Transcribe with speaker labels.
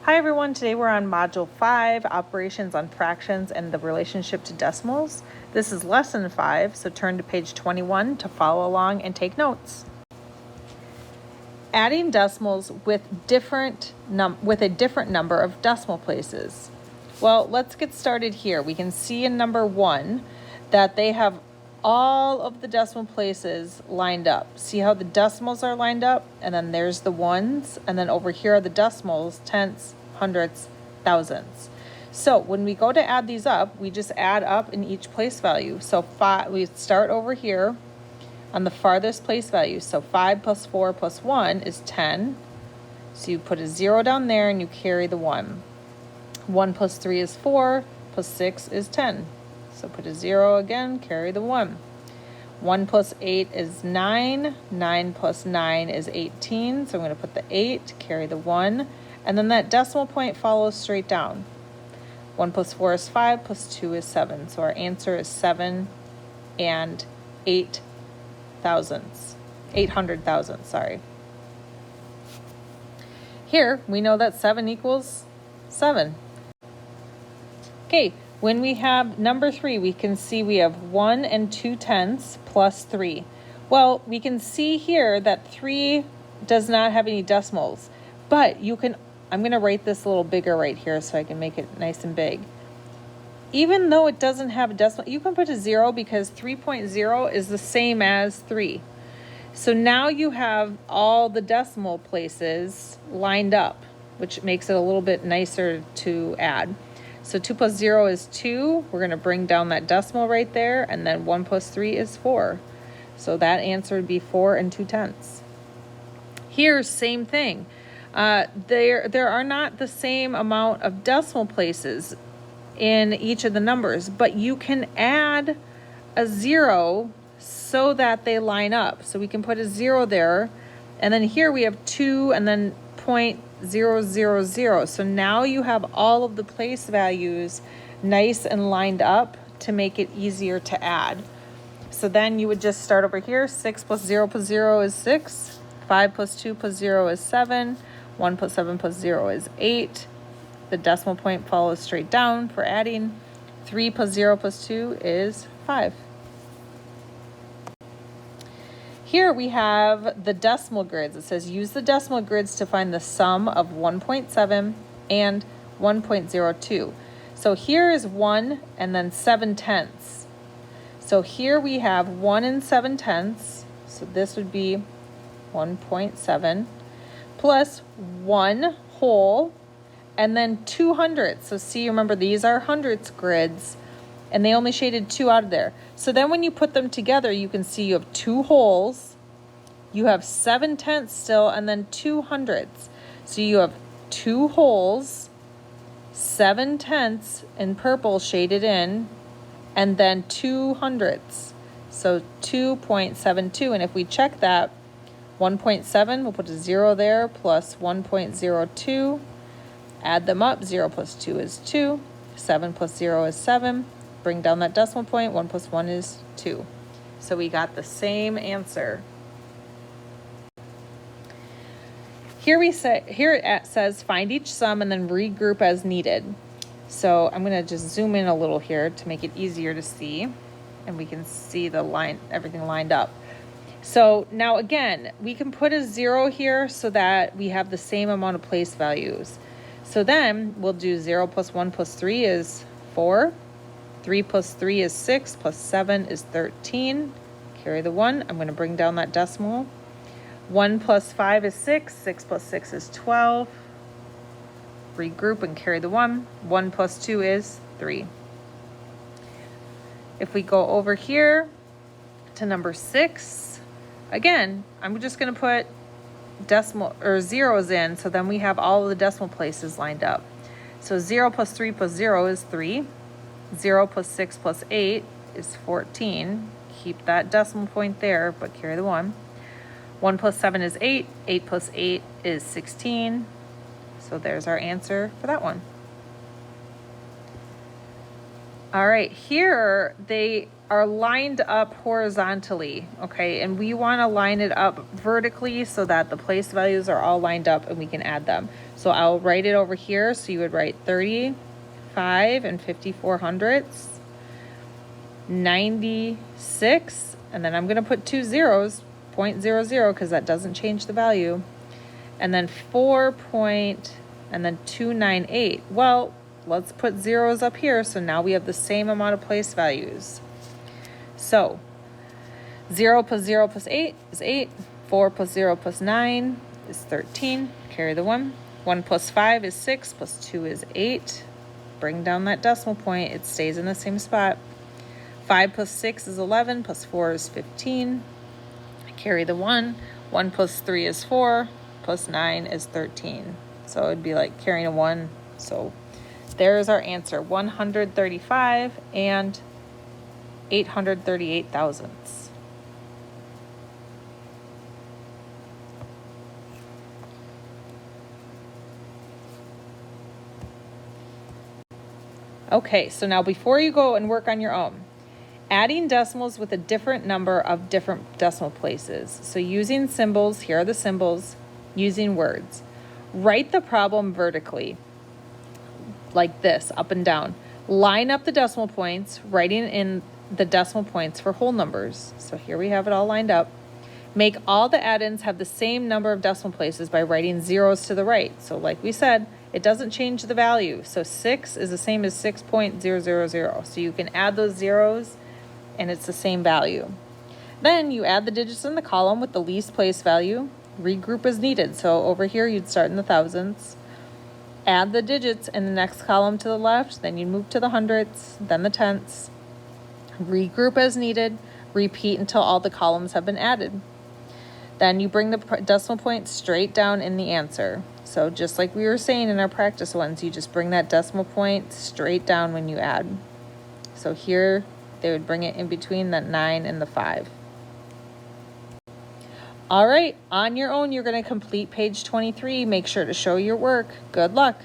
Speaker 1: Hi everyone, today we're on Module 5, Operations on Fractions and the Relationship to Decimals. This is Lesson 5, so turn to page 21 to follow along and take notes. Adding decimals with a different number of decimal places. Well, let's get started here. We can see in number 1 that they have all of the decimal places lined up. See how the decimals are lined up? And then there's the ones, and then over here are the decimals, tenths, hundredths, thousandths. So when we go to add these up, we just add up in each place value. So we start over here on the farthest place value. So 5 plus 4 plus 1 is 10. So you put a 0 down there and you carry the 1. 1 plus 3 is 4, plus 6 is 10. So put a 0 again, carry the 1. 1 plus 8 is 9. 9 plus 9 is 18. So I'm going to put the 8, carry the 1. And then that decimal point follows straight down. 1 plus 4 is 5, plus 2 is 7. So our answer is 7 and 8 thousandths. 800 thousandths, sorry. Here, we know that 7 equals 7. Okay. When we have number 3, we can see we have 1 and 2 tenths plus 3. Well, we can see here that 3 does not have any decimals, but I'm going to write this a little bigger right here so I can make it nice and big. Even though it doesn't have a decimal, you can put a 0 because 3.0 is the same as 3. So now you have all the decimal places lined up, which makes it a little bit nicer to add. So 2 plus 0 is 2. We're going to bring down that decimal right there. And then 1 plus 3 is 4. So that answer would be 4 and 2 tenths. Here, same thing. There are not the same amount of decimal places in each of the numbers, but you can add a 0 so that they line up. So we can put a 0 there. And then here we have 2 and then 0.000. So now you have all of the place values nice and lined up to make it easier to add. So then you would just start over here. 6 plus 0 plus 0 is 6. 5 plus 2 plus 0 is 7. 1 plus 7 plus 0 is 8. The decimal point follows straight down for adding. 3 plus 0 plus 2 is 5. Here we have the decimal grids. It says use the decimal grids to find the sum of 1.7 and 1.02. So here is 1 and then 7 tenths. So here we have 1 and 7 tenths. So this would be 1.7 plus 1 whole and then 2 hundredths. So see, remember these are hundredths grids and they only shaded 2 out of there. So then when you put them together, you can see you have 2 wholes, you have 7 tenths still, and then 2 hundredths. So you have 2 wholes, 7 tenths in purple shaded in, and then 2 hundredths. So 2.72. And if we check that, 1.7, we'll put a 0 there, plus 1.02. Add them up. 0 plus 2 is 2. 7 plus 0 is 7. Bring down that decimal point. 1 plus 1 is 2. So we got the same answer. Here it says find each sum and then regroup as needed. So I'm going to just zoom in a little here to make it easier to see. And we can see the line, everything lined up. So now again, we can put a 0 here so that we have the same amount of place values. So then we'll do 0 plus 1 plus 3 is 4. 3 plus 3 is 6, plus 7 is 13. Carry the 1. I'm going to bring down that decimal. 1 plus 5 is 6. 6 plus 6 is 12. Regroup and carry the 1. 1 plus 2 is 3. If we go over here to number 6, again, I'm just going to put decimal or zeros in, so then we have all of the decimal places lined up. So 0 plus 3 plus 0 is 3. 0 plus 6 plus 8 is 14. Keep that decimal point there, but carry the 1. 1 plus 7 is 8. 8 plus 8 is 16. So there's our answer for that one. All right, here they are lined up horizontally, okay? And we want to line it up vertically so that the place values are all lined up and we can add them. So I'll write it over here. So you would write 35 and 54 hundredths, 96, and then I'm going to put 2 zeros, 0.00, because that doesn't change the value. And then 298. Well, let's put zeros up here, so now we have the same amount of place values. So 0 plus 0 plus 8 is 8. 4 plus 0 plus 9 is 13. Carry the 1. 1 plus 5 is 6, plus 2 is 8. Bring down that decimal point. It stays in the same spot. 5 plus 6 is 11, plus 4 is 15. Carry the 1. 1 plus 3 is 4, plus 9 is 13. So it'd be like carrying a 1. So there's our answer, 135 and 838 thousandths. Okay, so now before you go and work on your own, adding decimals with a different number of different decimal places. So using symbols, here are the symbols, using words. Write the problem vertically, like this, up and down. Line up the decimal points, writing in the decimal points for whole numbers. So here we have it all lined up. Make all the add-ins have the same number of decimal places by writing zeros to the right. So like we said, it doesn't change the value. So 6 is the same as 6.000. So you can add those zeros and it's the same value. Then you add the digits in the column with the least place value. Regroup as needed. So over here you'd start in the thousandths. Add the digits in the next column to the left, then you move to the hundredths, then the tenths. Regroup as needed. Repeat until all the columns have been added. Then you bring the decimal point straight down in the answer. So just like we were saying in our practice ones, you just bring that decimal point straight down when you add. So here they would bring it in between that 9 and the 5. All right, on your own, you're going to complete page 23. Make sure to show your work. Good luck.